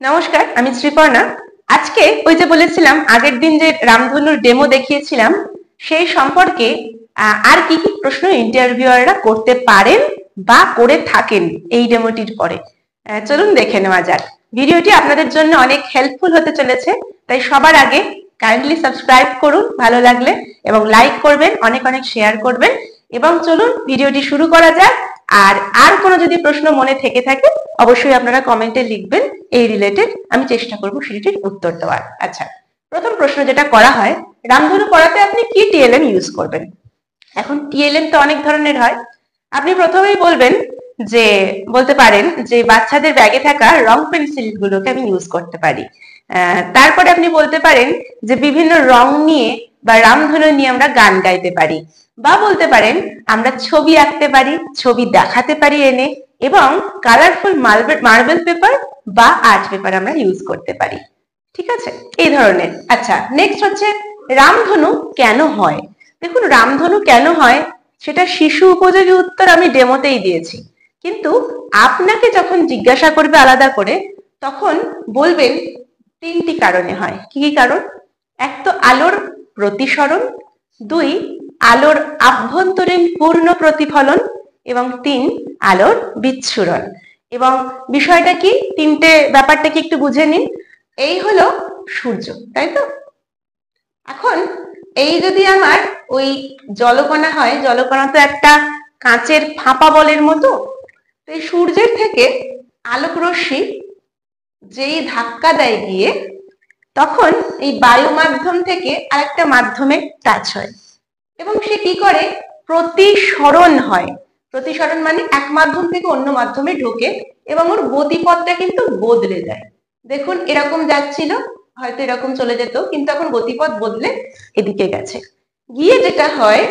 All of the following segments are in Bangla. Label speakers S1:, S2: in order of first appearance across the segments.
S1: নমস্কার, আমি শ্রীপর্ণা। আজকে ওই যে বলেছিলাম আগের দিন যে রামধনুর ডেমো দেখিয়েছিলাম সেই সম্পর্কে আর কি কি প্রশ্ন ইন্টারভিউয়াররা করতে পারেন বা করে থাকেন এই ডেমোটির পরে চলুন দেখে নেওয়া যাক। ভিডিওটি আপনাদের জন্য অনেক হেল্পফুল হতে চলেছে, তাই সবার আগে কাইন্ডলি সাবস্ক্রাইব করুন ভালো লাগলে, এবং লাইক করবেন, অনেক অনেক শেয়ার করবেন। এবং চলুন ভিডিওটি শুরু করা যাক। আর কোনো যদি প্রশ্ন মনে থেকে থাকে অবশ্যই আপনারা কমেন্টে লিখবেন, এই রিলেটেড আমি চেষ্টা করব সেটির উত্তর দেওয়ার। আচ্ছা, প্রথম প্রশ্ন যেটা করা হয়, রামধনু পড়াতে আপনি কি টিএলএম ইউজ করবেন? এখন টিএলএম তো অনেক ধরনের হয়। আপনি প্রথমেই বলতে পারেন যে বাচ্চাদের ব্যাগে থাকা রং পেন্সিল গুলোকে আমি ইউজ করতে পারি। তারপরে আপনি বলতে পারেন যে বিভিন্ন রং নিয়ে বা রামধনু নিয়ে আমরা গান গাইতে পারি, বা বলতে পারেন আমরা ছবি আঁকতে পারি, ছবি দেখাতে পারি এনে, এবং কালারফুল মার্বেল পেপার বা আর্ট পেপার আমরা ইউজ করতে পারি। ঠিক আছে, এই ধরনের। আচ্ছা, নেক্সট হচ্ছে রামধনু কেন হয়। দেখুন, রামধনু কেন হয় সেটা শিশু উপযোগী উত্তর আমি ডেমোতেই দিয়েছি, কিন্তু আপনাকে যখন জিজ্ঞাসা করবে আলাদা করে তখন বলবেন তিনটি কারণে হয়। কি কি কারণ? এক তো আলোর প্রতিসরণ, দুই আলোর আভ্যন্তরীণ পূর্ণ প্রতিফলন, এবং তিন আলোর বিচ্ছুরণ। এবং বিষয়টা কি, তিনটে ব্যাপারটা কি একটু বুঝে নিন। এই হলো সূর্য, তাই তো? এখন এই যদি আমার ওই জলকণা হয়, জলকণা তো একটা কাঁচের ফাঁপা বলের মতো, তো এই সূর্যের থেকে আলোক রশ্মি যেই ধাক্কা দেয় গিয়ে, তখন এই বায়ু মাধ্যম থেকে আরেকটা মাধ্যমে টাচ হয়, এবং সে কি করে, প্রতিসরণ হয়। প্রতিসরণ মানে এক মাধ্যম থেকে অন্য মাধ্যমে ঢোকে, এবং ওর গতিপথটা কিন্তু বদলে যায়। দেখুন, এরকম যাচ্ছিল, হয়তো এরকম চলে যেত, কিন্তু এখন গতিপথ বদলে এদিকে গেছে। গিয়ে যেটা হয়,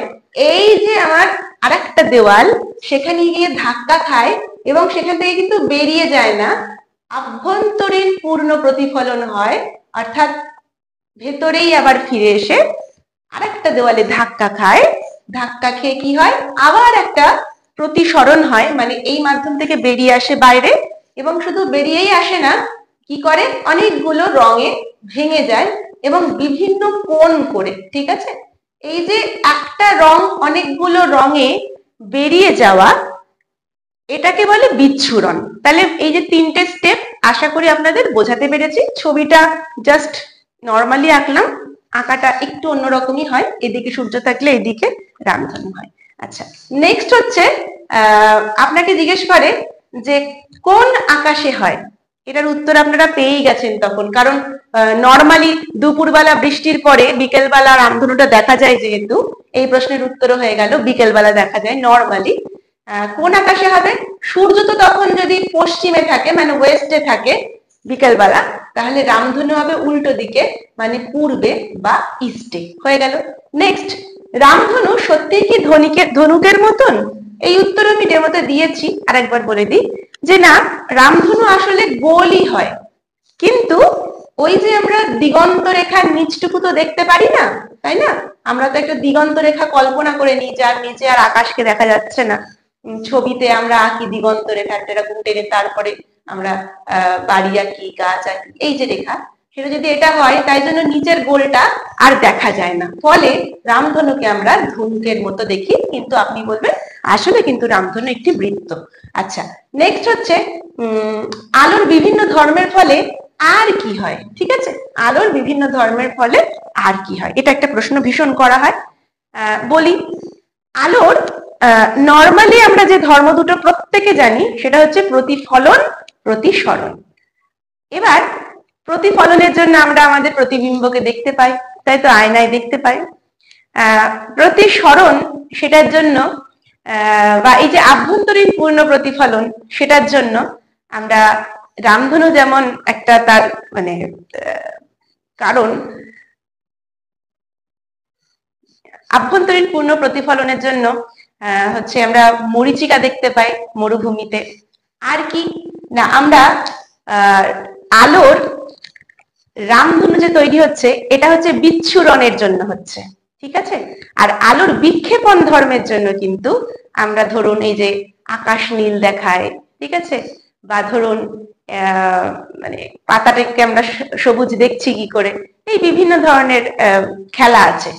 S1: এই যে আমার আরেকটা দেওয়াল, সেখানে গিয়ে ধাক্কা খায়, এবং সেখান থেকে কিন্তু বেরিয়ে যায় না, আভ্যন্তরীণ পূর্ণ প্রতিফলন হয়। অর্থাৎ ভেতরেই আবার ফিরে এসে আরেকটা দেওয়ালে ধাক্কা খায়, ধাক্কা খেয়ে কি হয়, আবার একটা প্রতিসরণ হয়, মানে এই মাধ্যম থেকে বেরিয়ে আসে বাইরে, এবং শুধু বেরিয়েই আসে না, কি করে, অনেকগুলো রঙে ভেঙে যায় এবং বিভিন্ন কোণ করে। ঠিক আছে, এই যে একটা রং অনেকগুলো রঙে বেরিয়ে যাওয়া, এটাকে বলে বিচ্ছুরণ। তাহলে এই যে তিনটে স্টেপ আশা করি আপনাদের বোঝাতে পেরেছি। ছবিটা জাস্ট নর্মালি আঁকলাম, আঁকাটা একটু অন্যরকমই হয়, এদিকে সূর্য থাকলে এদিকে রামধনু হয়। আচ্ছা, নেক্সট হচ্ছে আপনাকে জিজ্ঞেস করে যে কোন আকাশে হয়। এটার উত্তর আপনারা পেয়েই গেছেন তখন, কারণ নর্মালি দুপুরবেলা বৃষ্টির পরে বিকেলবেলা রামধনুটা দেখা যায়, যেহেতু এই প্রশ্নের উত্তরও হয়ে গেল, বিকেলবেলা দেখা যায় নর্মালি। কোন আকাশে হবে? সূর্য তো তখন যদি পশ্চিমে থাকে, মানে ওয়েস্টে থাকে বিকেলবেলা, তাহলে রামধনু হবে উল্টো দিকে, মানে পূর্বে বা ইস্টে। হয়ে গেল। নেক্সট, রামধনু সত্যি কি ধনুকের মতন? এই উত্তর আমি ডেমোতে দিয়েছি, আরেকবার বলে দিই যে না, রামধনু আসলে গোলই হয়, কিন্তু ওই যে আমরা দিগন্ত রেখার নিচটুকু তো দেখতে পারি না, তাই না? আমরা তো একটা দিগন্ত রেখা কল্পনা করে নিই, যার নিচে আর আকাশকে দেখা যাচ্ছে না। ছবিতে আমরা আঁকি দিগন্ত রেখা এরকম টেনে, তারপরে আমরা বাড়ি আঁকি, গাছ আঁকি, এই যে রেখা, সেটা যদি এটা হয়, তাই জন্য নিচের গোলটা আর দেখা যায় না, ফলে রামধনুকে আমরা ধনুকের মতো দেখি, কিন্তু আপনি বলবেন আসলে কিন্তু রামধনু একটি বৃত্ত। আচ্ছা, নেক্সট হচ্ছে আলোর বিভিন্ন ধর্মের ফলে আর কি হয়। ঠিক আছে, আলোর বিভিন্ন ধর্মের ফলে আর কি হয়, এটা একটা প্রশ্ন ভীষণ করা হয়। বলি, আলোর নর্মালি আমরা যে ধর্ম দুটো প্রত্যেকে জানি, সেটা হচ্ছে প্রতিফলন, প্রতিসরণ। এবার প্রতিফলনের জন্য আমরা আমাদের প্রতিবিম্বকে দেখতে পাই, তাই তো, আয়নায় দেখতে পাই। প্রতিসরণ, সেটার জন্য বা এই যে আভ্যন্তরীণ পূর্ণ প্রতিফলন, সেটার জন্য আমরা রামধনু যেমন একটা তার মানে কারণ, আভ্যন্তরীণ পূর্ণ প্রতিফলনের জন্য হচ্ছে আমরা মরীচিকা দেখতে পাই মরুভূমিতে। আর কি না, আমরা আলোর রামধনু যে তৈরি হচ্ছে, এটা হচ্ছে বিচ্ছুরণের জন্য হচ্ছে। ঠিক আছে, আর আলোর বিক্ষেপণ ধর্মের জন্য কিন্তু আমরা ধরুন এই যে আকাশ নীল দেখায়, ঠিক আছে, বা ধরুন মানে পাতাটাকে আমরা সবুজ দেখছি কি করে, এই বিভিন্ন ধরনের খেলা আছে।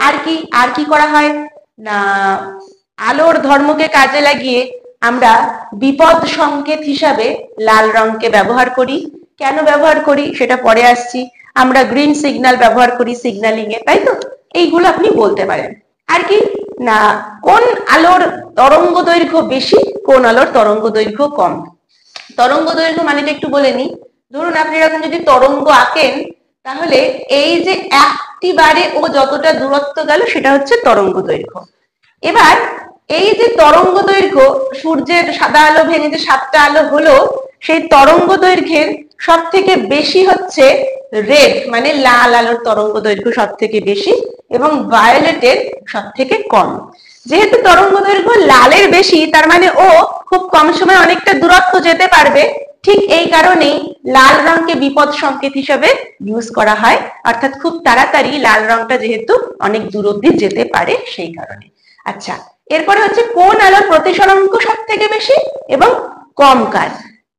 S1: আর কি করা হয় না, আলোর ধর্মকে কাজে লাগিয়ে আমরা বিপদ সংকেত হিসাবে লাল রংকে ব্যবহার করি। কেন ব্যবহার করি সেটা পরে আসছি। আমরা গ্রিন সিগন্যাল ব্যবহার করি সিগন্যালিং এ, তাই তো? এইগুলো আপনি বলতে পারেন। আর কি না, কোন আলোর তরঙ্গ দৈর্ঘ্য বেশি, কোন আলোর তরঙ্গ দৈর্ঘ্য কম। তরঙ্গ দৈর্ঘ্য মানেটা একটু বলে নিই। ধরুন আপনি এরকম যদি তরঙ্গ আঁকেন, তাহলে এই যে একটি বারে ও যতটা দূরত্ব গেল সেটা হচ্ছে তরঙ্গ দৈর্ঘ্য। এবার এই যে তরঙ্গ দৈর্ঘ্য, সূর্যের সাদা আলো ভেঙে যে 7টা আলো হলো, সেই তরঙ্গ দৈর্ঘ্যের সব থেকে বেশি হচ্ছে রেড, মানে লাল আলোর তরঙ্গ দৈর্ঘ্য সব থেকে বেশি, এবং ভায়োলেটের সব থেকে কম। যেহেতু তরঙ্গ দৈর্ঘ্য লালের বেশি, তার মানে ও খুব কম সময়ে অনেকটা দূরত্ব যেতে পারবে। ঠিক এই কারণেই লাল রংকে বিপদ সংকেত হিসেবে ইউজ করা হয়, অর্থাৎ খুব তাড়াতাড়ি লাল রংটা যেহেতু অনেক দূর অব্দি যেতে পারে সেই কারণে। আচ্ছা, এরপরে হচ্ছে কোন আলোর প্রতিসরাঙ্ক সব থেকে বেশি এবং কম কাল।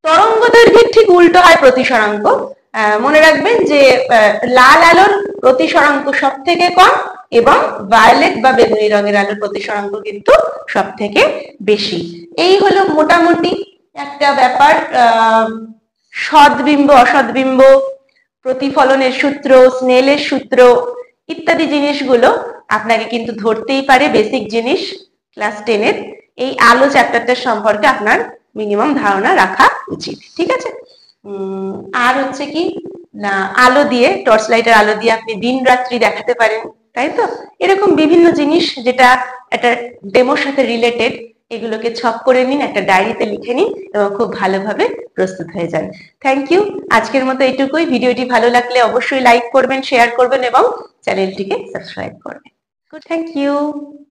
S1: তরঙ্গ দৈর্ঘ্যের ঠিক উল্টো হয় প্রতিসরাঙ্ক। মনে রাখবেন যে লাল আলোর প্রতিসরাঙ্ক সব থেকে কম এবং ভায়োলেট বা বেগুনি রঙের আলোর প্রতিসরাঙ্ক কিন্তু সব থেকে বেশি। এই হলো মোটামুটি একটা ব্যাপার। সদ্বিম্ব, অসদ্বিম্ব, প্রতিফলনের সূত্র, স্নেলের সূত্র ইত্যাদি জিনিসগুলো আপনাকে কিন্তু ধরতেই পারে, বেসিক জিনিস ক্লাস 10-এর। এই আলো চ্যাপ্টারটার সম্পর্কে আপনার মিনিমাম ধারণা রাখা উচিত, ঠিক আছে? আর হচ্ছে কি না, আলো দিয়ে, টর্চ লাইটের আলো দিয়ে আপনি দিন রাত্রি দেখাতে পারেন, তাই তো? এরকম বিভিন্ন জিনিস যেটা একটা ডেমোর সাথে রিলেটেড, এগুলোকে ছক করে নিন, একটা ডায়েরিতে লিখে নিন এবং খুব ভালোভাবে প্রস্তুত হয়ে যান। Thank you. আজকের মতো এইটুকুই। ভিডিওটি ভালো লাগলে অবশ্যই লাইক করবেন, শেয়ার করবেন এবং চ্যানেলটিকে সাবস্ক্রাইব করবেন। Thank you.